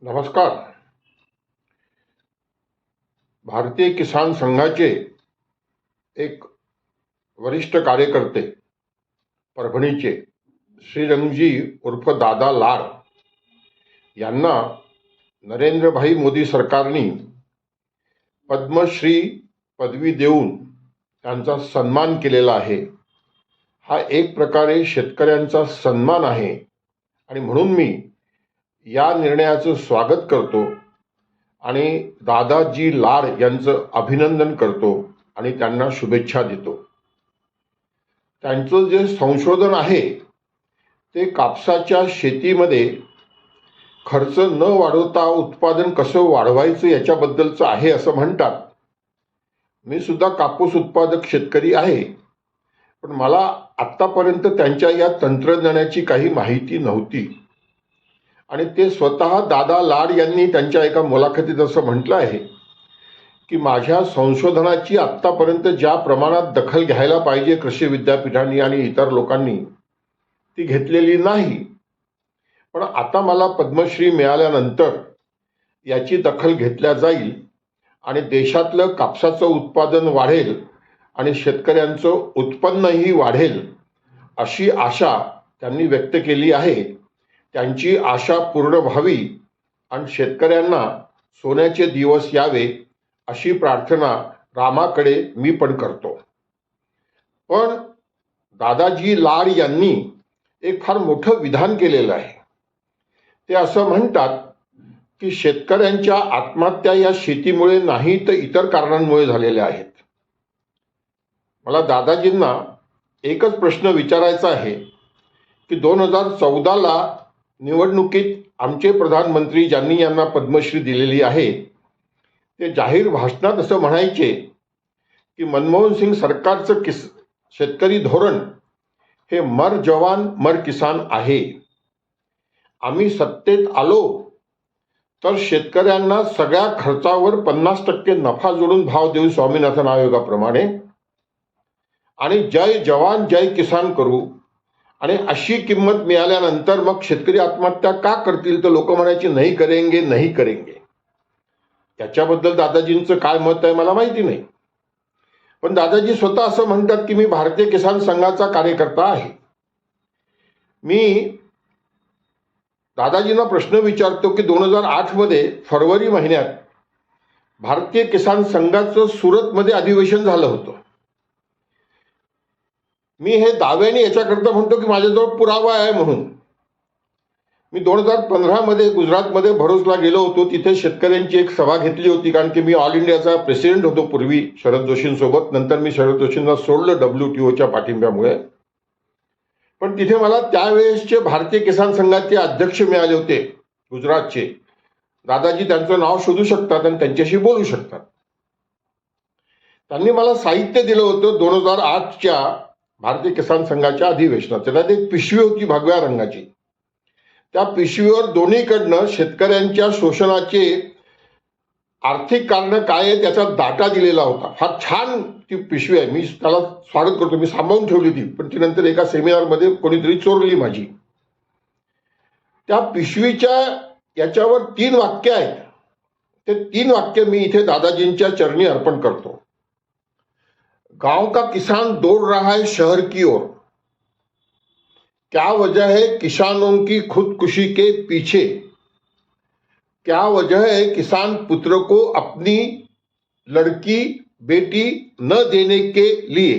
नमस्कार. भारतीय किसान संघाचे एक वरिष्ठ कार्यकर्ते परभणीचे श्रीरंगजी उर्फ दादा लाड यांना नरेंद्रभाई मोदी सरकारने पद्मश्री पदवी देऊन त्यांचा सन्मान केलेला आहे. हा एक प्रकारे शेतकऱ्यांचा सन्मान आहे आणि म्हणून मी या निर्णयाचं स्वागत करतो आणि दादाजी लाड यांचं अभिनंदन करतो आणि त्यांना शुभेच्छा देतो. त्यांचं जे संशोधन आहे ते कापसाच्या शेतीमध्ये खर्च न वाढवता उत्पादन कसं वाढवायचं याच्याबद्दलचं आहे असं म्हणतात. मी सुद्धा कापूस उत्पादक शेतकरी आहे, पण मला आत्तापर्यंत त्यांच्या या तंत्रज्ञानाची काही माहिती नव्हती आणि ते स्वतः दादा लाड यांनी त्यांच्या एका मुलाखतीत असं म्हटलं आहे की माझ्या संशोधनाची आत्तापर्यंत ज्या प्रमाणात दखल घ्यायला पाहिजे कृषी विद्यापीठांनी आणि इतर लोकांनी ती घेतलेली नाही, पण आता मला पद्मश्री मिळाल्यानंतर याची दखल घेतल्या जाईल आणि देशातलं कापसाचं उत्पादन वाढेल आणि शेतकऱ्यांचं उत्पन्नही वाढेल अशी आशा त्यांनी व्यक्त केली आहे. त्यांची आशा पूर्ण व्हावी आणि शेतकऱ्यांना सोन्याचे दिवस यावे अशी प्रार्थना रामाकडे मी पण करतो. पण दादाजी लाड यांनी एक फार मोठं विधान केलेलं आहे. ते असं म्हणतात की शेतकऱ्यांच्या आत्महत्या या शेतीमुळे नाही तर इतर कारणांमुळे झालेल्या आहेत. मला दादाजींना एकच प्रश्न विचारायचा आहे की 2014ला निवडणुकीत आमचे प्रधानमंत्री ज्यांनी यांना पद्मश्री दिलेली आहे ते जाहीर भाषणात असं म्हणायचे की मनमोहन सिंग सरकारचं शेतकरी धोरण हे मर जवान मर किसान आहे. आम्ही सत्तेत आलो तर शेतकऱ्यांना सगळ्या खर्चावर 50% नफा जोडून भाव देऊ स्वामीनाथन आयोगाप्रमाणे आणि जय जवान जय किसान करू. आणि अशी किंमत मिळाल्यानंतर मग शेतकरी आत्महत्या का करतील तर लोक म्हणायचे नाही करेंगे नाही करेंगे. त्याच्याबद्दल दादाजींचं काय मत आहे मला माहिती नाही, पण दादाजी स्वतः असं म्हणतात की मी भारतीय किसान संघाचा कार्यकर्ता आहे. मी दादाजींना प्रश्न विचारतो की 2008 मध्ये फरवरी महिन्यात भारतीय किसान संघाचं सुरतमध्ये अधिवेशन झालं होतं. मी हे दाव्याने याच्याकरता म्हणतो की माझ्याजवळ पुरावा आहे म्हणून. मी 2015 मध्ये गुजरातमध्ये भरूचला गेलो होतो. तिथे शेतकऱ्यांची एक सभा घेतली होती, कारण की मी ऑल इंडियाचा प्रेसिडेंट होतो पूर्वी शरद जोशींसोबत. नंतर मी शरद जोशींना सोडलं WTOच्या पाठिंब्यामुळे. पण तिथे मला त्यावेळेसचे भारतीय किसान संघाचे अध्यक्ष मिळाले होते गुजरातचे. दादाजी त्यांचं नाव शोधू शकतात आणि त्यांच्याशी बोलू शकतात. त्यांनी मला साहित्य दिलं होतं 2008च्या भारतीय किसान संघाच्या अधिवेशनात. त्यात एक पिशवी होती भगव्या रंगाची. त्या पिशवीवर दोन्हीकडनं शेतकऱ्यांच्या शोषणाचे आर्थिक कारण काय आहे त्याचा डाटा दिलेला होता. फार छान ती पिशवी आहे. मी त्याला स्वागत करतो. मी सांभाळून ठेवली ती, पण ती नंतर एका सेमिनारमध्ये कोणीतरी चोरली माझी. त्या पिशवीच्या याच्यावर 3 वाक्य आहेत. ते 3 वाक्य मी इथे दादाजींच्या चरणी अर्पण करतो. गांव का किसान दौड़ रहा है शहर की ओर, क्या वजह है किसानों की खुदकुशी के पीछे, क्या वजह है किसान पुत्र को अपनी लड़की बेटी न देने के लिए.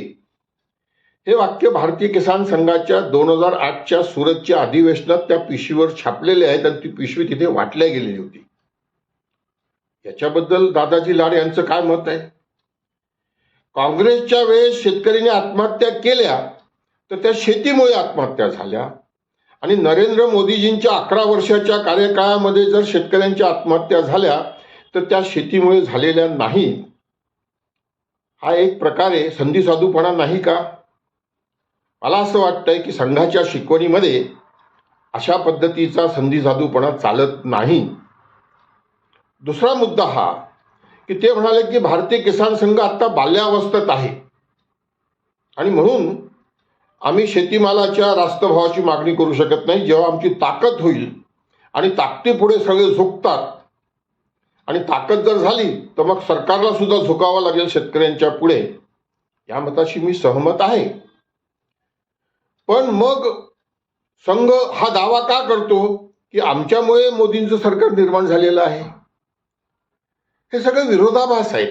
हे वाक्य भारतीय किसान संघाच्या 2008च्या सुरतच्या अधिवेशनात त्या पिशवीवर छापलेले आहेत आणि ती पिशवी तिथे वाटल्या गेलेली होती. याच्याबद्दल दादाजी लाड यांचं काय मत आहे? काँग्रेसच्या वेळेस शेतकऱ्यांनी आत्महत्या केल्या तर त्या शेतीमुळे आत्महत्या झाल्या आणि नरेंद्र मोदीजींच्या 11 वर्षाच्या कार्यकाळामध्ये जर शेतकऱ्यांच्या आत्महत्या झाल्या तर त्या शेतीमुळे झालेल्या नाहीत. हा एक प्रकारे संधिसाधूपणा नाही का? मला असं वाटतंय की संघाच्या शिकवणीमध्ये अशा पद्धतीचा संधिसाधूपणा चालत नाही. दुसरा मुद्दा हा की ते म्हणाले की भारतीय किसान संघ आता बाल्यावस्थेत आहे आणि म्हणून आम्ही शेतीमालाच्या रास्त भावाची मागणी करू शकत नाही. जेव्हा आमची ताकद होईल आणि ताकदीपुढे सगळे झुकतात आणि ताकद जर झाली तर मग सरकारला सुद्धा झुकावं लागेल शेतकऱ्यांच्या पुढे, या मताशी मी सहमत आहे. पण मग संघ हा दावा का करतो की आमच्यामुळे मोदींचं सरकार निर्माण झालेलं आहे? हे सगळं विरोधाभास आहे.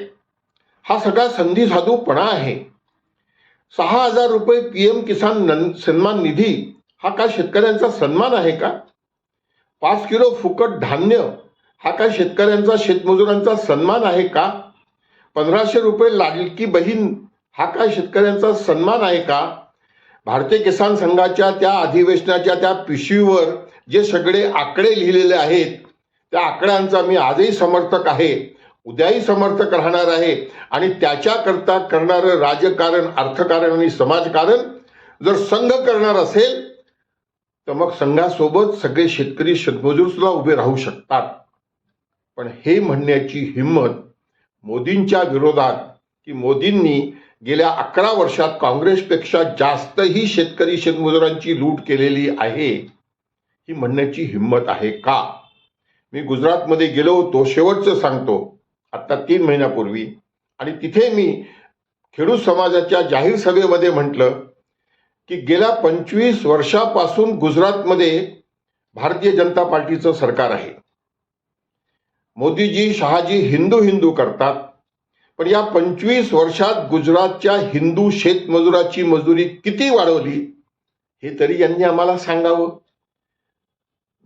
हा सगळा संधी साधूपणा आहे. 6,000 रुपये PM किसान सन्मान निधी हा काय शेतकऱ्यांचा सन्मान आहे का? 5 किलो फुकट धान्य हा काय शेतकऱ्यांचा, शेतमजुरांचा सन्मान आहे का? 1,500 रुपये लाडकी बहीण हा काय शेतकऱ्यांचा सन्मान आहे का? भारतीय किसान संघाच्या त्या अधिवेशनाच्या त्या पिशवीवर जे सगळे आकडे लिहिलेले आहेत, त्या आकड्यांचा मी आजही समर्थक आहे, उद्याही समर्थक राहणार आहे. आणि त्याच्याकरता करणारं राजकारण, अर्थकारण आणि समाजकारण जर संघ करणार असेल तर मग संघासोबत सगळे शेतकरी, शेतमजूर सुद्धा उभे राहू शकतात. पण हे म्हणण्याची हिंमत मोदींच्या विरोधात, की मोदींनी गेल्या 11 वर्षात काँग्रेसपेक्षा जास्तही शेतकरी, शेतमजुरांची लूट केलेली आहे, ही म्हणण्याची हिंमत आहे का? मी गुजरातमध्ये गेलो होतो, शेवटचं सांगतो, आता 3 महिन्यापूर्वी, आणि तिथे मी खेडूत समाजाच्या जाहीर सभेमध्ये म्हटलं की गेल्या 25 वर्षापासून गुजरातमध्ये भारतीय जनता पार्टीचं सरकार आहे. मोदीजी, शहाजी हिंदू हिंदू करतात, पण या 25 वर्षात गुजरातच्या हिंदू शेतमजुराची मजुरी किती वाढवली हे तरी यांनी आम्हाला सांगावं.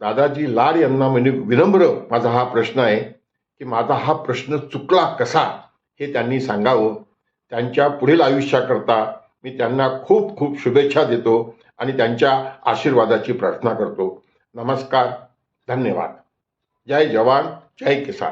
दादाजी लाड यांना विनम्र माझा हा प्रश्न आहे की माझा हा प्रश्न चुकला कसा हे त्यांनी सांगावं. त्यांच्या पुढील आयुष्याकरता मी त्यांना खूप खूप शुभेच्छा देतो आणि त्यांच्या आशीर्वादाची प्रार्थना करतो. नमस्कार, धन्यवाद. जय जवान, जय किसान.